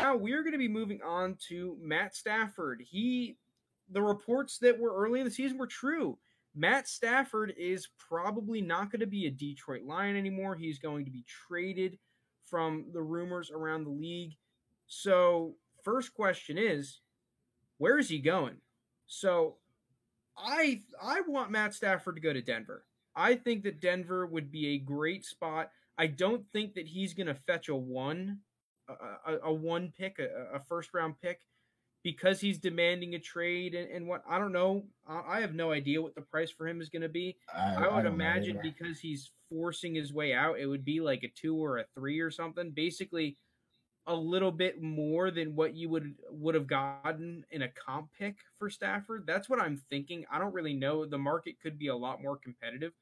now we're going to be moving on to Matt Stafford. The reports that were early in the season were true. Matt Stafford is probably not going to be a Detroit Lion anymore. He's going to be traded from the rumors around the league. So, first question is, where is he going? So, I want Matt Stafford to go to Denver. I think that Denver would be a great spot. I don't think that he's going to fetch a one pick, a first round pick, because he's demanding a trade and what I don't know. I have no idea what the price for him is going to be. I would imagine because he's forcing his way out, it would be like a 2 or a 3 or something. Basically, a little bit more than what you would have gotten in a comp pick for Stafford. That's what I'm thinking. I don't really know. The market could be a lot more competitive.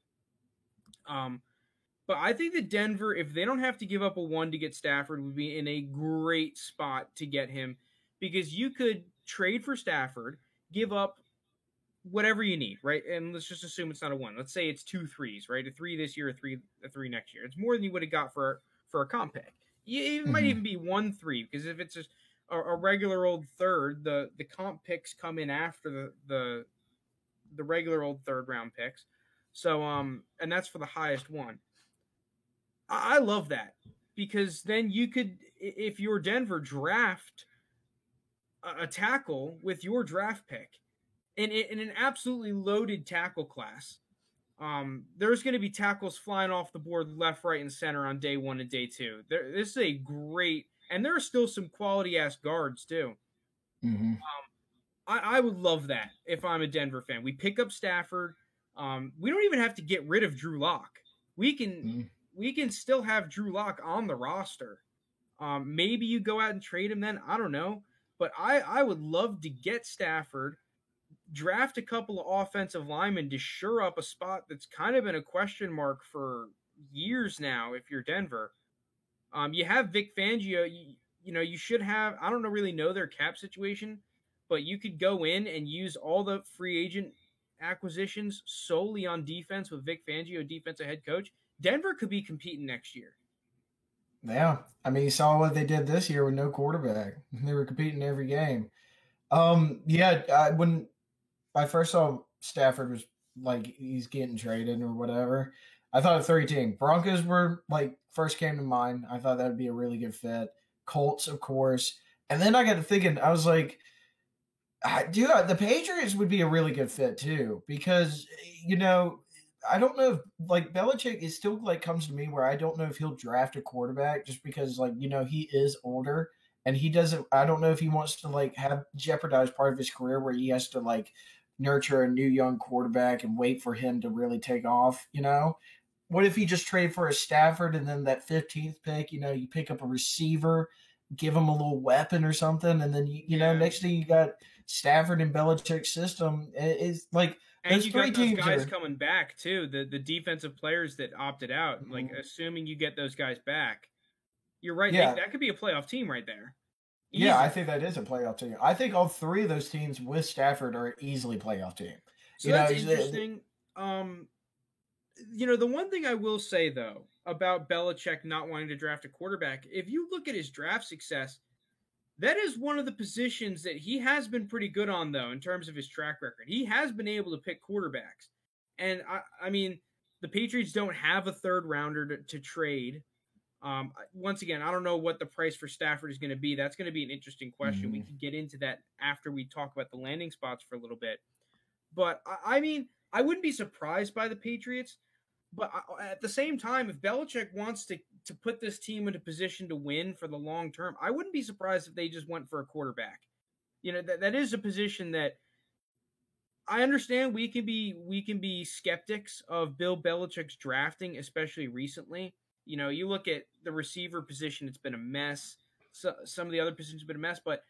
But I think that Denver, if they don't have to give up a 1 to get Stafford, would be in a great spot to get him, because you could trade for Stafford, give up whatever you need, right? And let's just assume it's not a 1. Let's say it's 2 3s, right? A 3 this year, a 3 next year. It's more than you would have got for a comp pick. It might even be 1 3, because if it's just a regular old third, the comp picks come in after the regular old third round picks. So and that's for the highest one. I love that, because then you could, if you're Denver, draft a tackle with your draft pick in an absolutely loaded tackle class. There's going to be tackles flying off the board left, right, and center on day 1 and day 2. This is a great, and there are still some quality ass guards too. Mm-hmm. I would love that if I'm a Denver fan. We pick up Stafford. We don't even have to get rid of Drew Lock. We can still have Drew Lock on the roster. Maybe you go out and trade him then. I don't know. But I would love to get Stafford, draft a couple of offensive linemen to shore up a spot that's kind of been a question mark for years now if you're Denver. You have Vic Fangio. You should have, I don't really know their cap situation, but you could go in and use all the free agent acquisitions solely on defense with Vic Fangio, defensive head coach. Denver could be competing next year. Yeah. I mean, you saw what they did this year with no quarterback. They were competing every game. When I first saw Stafford was like he's getting traded or whatever, I thought of 3 teams. Broncos were like first came to mind. I thought that would be a really good fit. Colts, of course. And then I got to thinking, I was like, the Patriots would be a really good fit too, because, I don't know if like Belichick is still like comes to me where I don't know if he'll draft a quarterback just because he is older and he doesn't, I don't know if he wants to like have jeopardize part of his career where he has to like nurture a new young quarterback and wait for him to really take off, What if he just trade for a Stafford and then that 15th pick, you pick up a receiver, give him a little weapon or something, and then next thing you got Stafford and Belichick's system is like. And you got those guys coming back too, the defensive players that opted out. Mm-hmm. Like assuming you get those guys back, you're right. Yeah. That could be a playoff team right there. Easy. Yeah, I think that is a playoff team. I think all 3 of those teams with Stafford are easily playoff team. So that's interesting. The one thing I will say though about Belichick not wanting to draft a quarterback, if you look at his draft success, that is one of the positions that he has been pretty good on, though, in terms of his track record. He has been able to pick quarterbacks. And, I mean, the Patriots don't have a third rounder to trade. Once again, I don't know what the price for Stafford is going to be. That's going to be an interesting question. Mm-hmm. We can get into that after we talk about the landing spots for a little bit. But, I mean, I wouldn't be surprised by the Patriots. But at the same time, if Belichick wants to put this team into position to win for the long term, I wouldn't be surprised if they just went for a quarterback. That is a position that I understand we can be skeptics of Bill Belichick's drafting, especially recently. You look at the receiver position, it's been a mess. So, some of the other positions have been a mess, but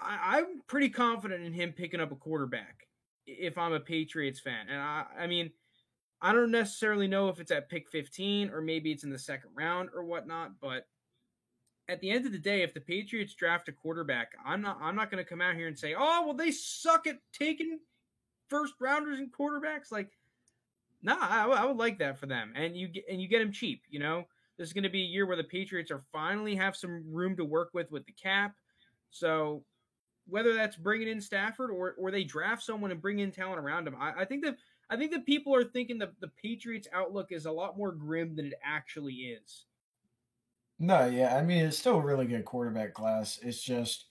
I'm pretty confident in him picking up a quarterback if I'm a Patriots fan. And I mean, I don't necessarily know if it's at pick 15 or maybe it's in the second round or whatnot, but at the end of the day, if the Patriots draft a quarterback, I'm not going to come out here and say, oh, well, they suck at taking first rounders and quarterbacks. Like, nah, I would like that for them. And you get him cheap, This is going to be a year where the Patriots are finally have some room to work with the cap. So whether that's bringing in Stafford or they draft someone and bring in talent around him, I think that people are thinking that the Patriots' outlook is a lot more grim than it actually is. No, yeah, I mean it's still a really good quarterback class. It's just,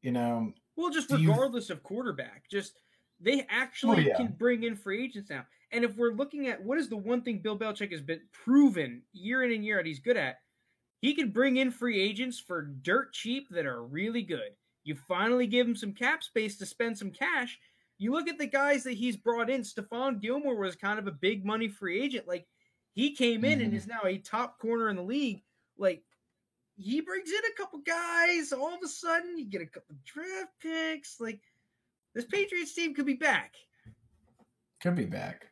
Well, just do you? regardless of quarterback, just they Well, actually yeah, can bring in free agents now. And if we're looking at what is the one thing Bill Belichick has been proven year in and year out he's good at, he can bring in free agents for dirt cheap that are really good. You finally give him some cap space to spend some cash. You look at the guys that he's brought in. Stephon Gilmore was kind of a big money free agent. Like he came in and hmm is now a top corner in the league. Like he brings in a couple guys. All of a sudden, you get a couple draft picks. Like this Patriots team could be back. could be back.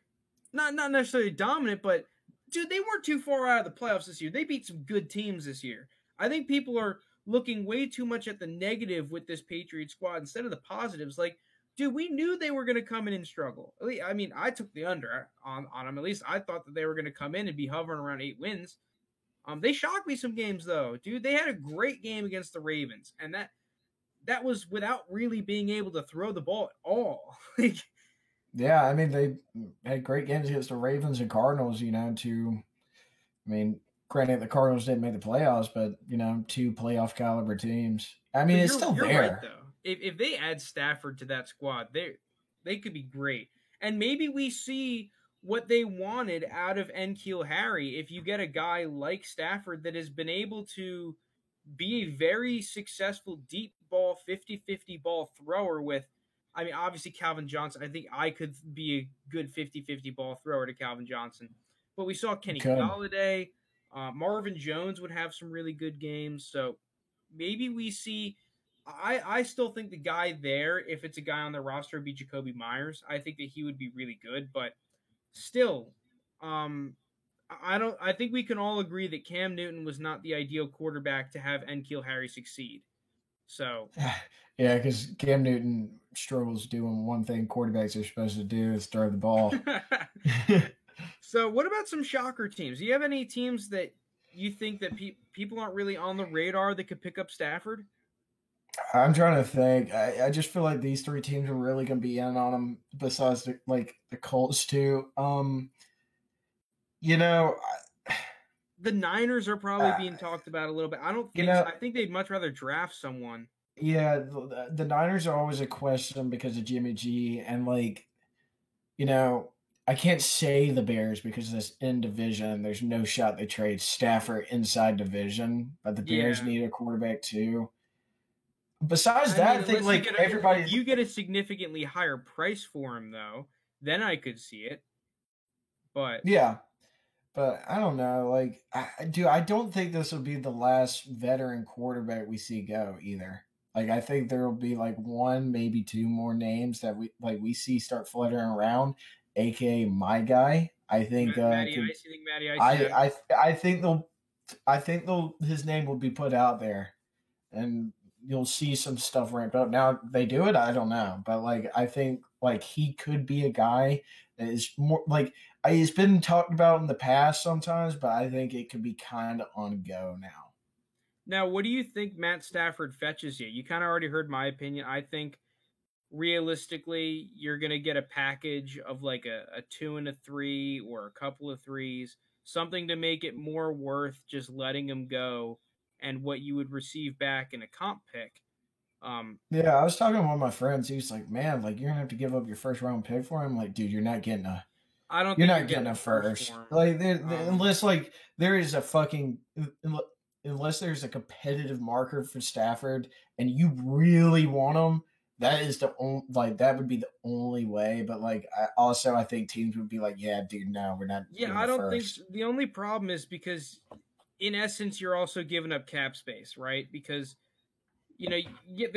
Not necessarily dominant, but dude, they weren't too far out of the playoffs this year. They beat some good teams this year. I think people are looking way too much at the negative with this Patriot squad instead of the positives. Like, dude, we knew they were going to come in and struggle. I mean, I took the under on them. At least I thought that they were going to come in and be hovering around 8 wins. They shocked me some games though, dude. They had a great game against the Ravens, and that was without really being able to throw the ball at all. Like, Yeah, I mean they had great games against the Ravens and Cardinals. I mean, granted the Cardinals didn't make the playoffs, but two playoff caliber teams. I mean, but it's still you're right there. though. If they add Stafford to that squad, they could be great. And maybe we see what they wanted out of N'Keal Harry if you get a guy like Stafford that has been able to be a very successful deep ball 50-50 ball thrower with, I mean, obviously Calvin Johnson. I think I could be a good 50-50 ball thrower to Calvin Johnson. But we saw Kenny Could. Galladay. Marvin Jones would have some really good games. So maybe we see. I still think the guy there, if it's a guy on the roster, would be Jacoby Myers. I think that he would be really good. But still, um, I don't. I think we can all agree that Cam Newton was not the ideal quarterback to have N'Keal Harry succeed. So, Yeah, because Cam Newton struggles doing one thing quarterbacks are supposed to do is throw the ball. so what about some shocker teams? Do you have any teams that you think that people aren't really on the radar that could pick up Stafford? I'm trying to think. I just feel like these three teams are really going to be in on them. Besides the Colts too. You know, The Niners are probably being talked about a little bit. I don't you think so. know, I think they'd much rather draft someone. yeah. The Niners are always a question because of Jimmy G, and you know, I can't say the Bears because it's in division. There's no shot they trade Stafford inside division, but the Bears Yeah. need a quarterback too. Besides I that, mean, I think unless you like get if everybody, you get a significantly higher price for him though, then I could see it. But yeah. But I don't know. Like, I don't think this will be the last veteran quarterback we see go either. Like, I think there will be like one, maybe two more names that we see start fluttering around, aka my guy. I think Matty could Ice, you think Matty Ice is out? I think they'll his name will be put out there, and you'll see some stuff ramped up. Now they do it, I don't know, but like I think like he could be a guy that is more like it's been talked about in the past sometimes, but I think it could be kind of on go now. Now, what do you think Matt Stafford fetches you? You kind of already heard my opinion. I think realistically, you're going to get a package of like a two and a three or a couple of threes, something to make it more worth just letting him go and what you would receive back in a comp pick. Um, Yeah, I was talking to one of my friends. He was like, "Man, like you're gonna have to give up your first round pick for him." Like, dude, I don't you're think you're not getting getting a a first first. for him. Like, unless like there is a fucking unless there's a competitive marker for Stafford and you really want him, that is the only like that would be the only way. But like, I think teams would be like, "Yeah, dude, no, we're not Yeah, doing I the don't think first." so. The only problem is because, in essence, you're also giving up cap space, right? Because the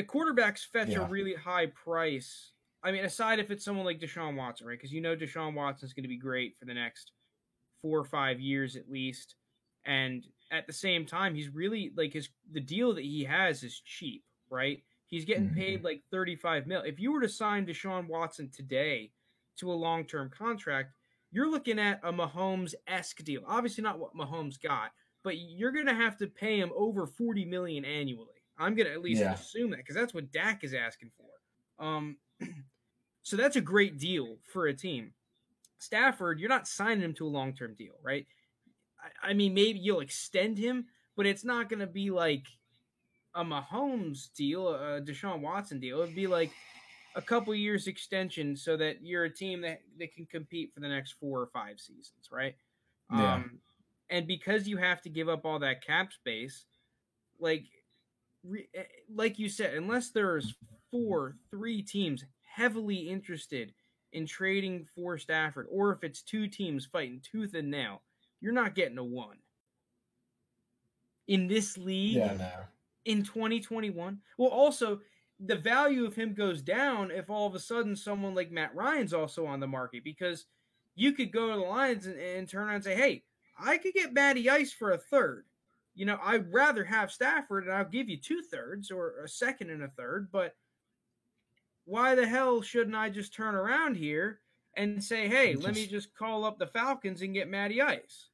quarterbacks fetch a Yeah. really high price. I mean, aside if it's someone like Deshaun Watson, right? Because Deshaun Watson's going to be great for the next 4 or 5 years at least, and at the same time, he's really like the deal that he has is cheap, right? He's getting Mhm. paid like 35 mil. If you were to sign Deshaun Watson today to a long term contract, you're looking at a Mahomes-esque deal. Obviously not what Mahomes got, but you're going to have to pay him over $40 million annually. I'm going to at least assume that because that's what Dak is asking for. So that's a great deal for a team. Stafford, you're not signing him to a long-term deal, right? I mean, maybe you'll extend him, but it's not going to be like a Mahomes deal, a Deshaun Watson deal. It'd be like a couple years extension so that you're a team that can compete for the next 4 or 5 seasons, right? Yeah. And because you have to give up all that cap space, like you said, unless there's 3 teams heavily interested in trading for Stafford, or if it's 2 teams fighting tooth and nail, you're not getting a 1. In this league, in 2021. Well, also, the value of him goes down if all of a sudden someone like Matt Ryan's also on the market, because you could go to the Lions and turn around and say, hey, I could get Matty Ice for a third. You know, I'd rather have Stafford, and I'll give you 2/3 or a second and a third, but why the hell shouldn't I just turn around here and say, hey, let me just call up the Falcons and get Matty Ice?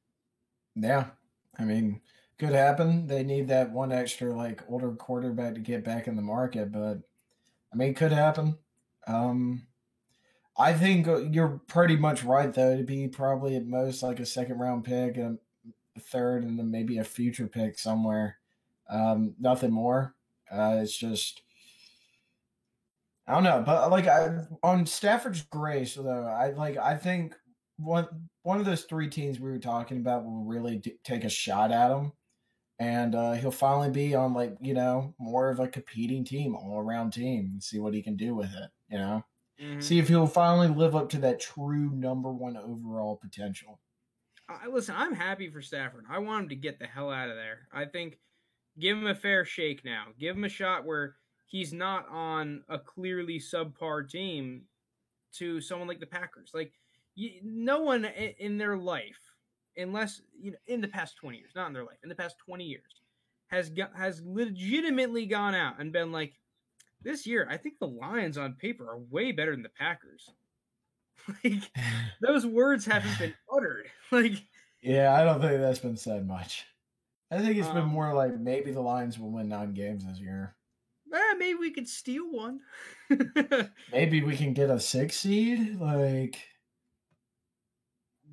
Yeah. I mean, could happen. They need that one extra, like, older quarterback to get back in the market, but, I mean, it could happen. I think you're pretty much right, though, to be probably at most like a second-round pick, a third, and then maybe a future pick somewhere. Nothing more. It's just, I don't know, but like on Stafford's grace, though, I think one of those 3 teams we were talking about will really take a shot at him, and he'll finally be on, like, you know, more of a competing team, all around team, and see what he can do with it. You know, see if he'll finally live up to that true number 1 overall potential. Listen, I'm happy for Stafford. I want him to get the hell out of there. I think give him a fair shake now. Give him a shot where he's not on a clearly subpar team to someone like the Packers. Like, no one in their life, unless, you know, in the past 20 years, not in their life, in the past 20 years, has legitimately gone out and been like, this year, I think the Lions on paper are way better than the Packers. Like, those words haven't been uttered. Like, yeah, I don't think that's been said much. I think it's been more like maybe the Lions will win 9 games this year. Maybe we could steal one. Maybe we can get a 6 seed, like.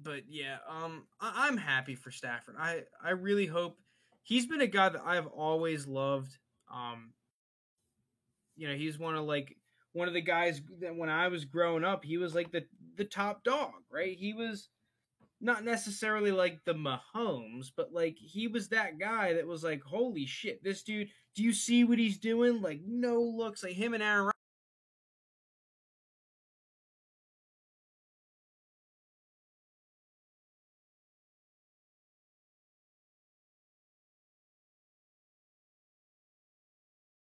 But yeah, I'm happy for Stafford. I really hope. He's been a guy that I've always loved. You know, he's one of the guys that when I was growing up, he was like the top dog, right? He was not necessarily like the Mahomes, but like he was that guy that was like, holy shit, this dude, do you see what he's doing? Like, no looks, like him and Aaron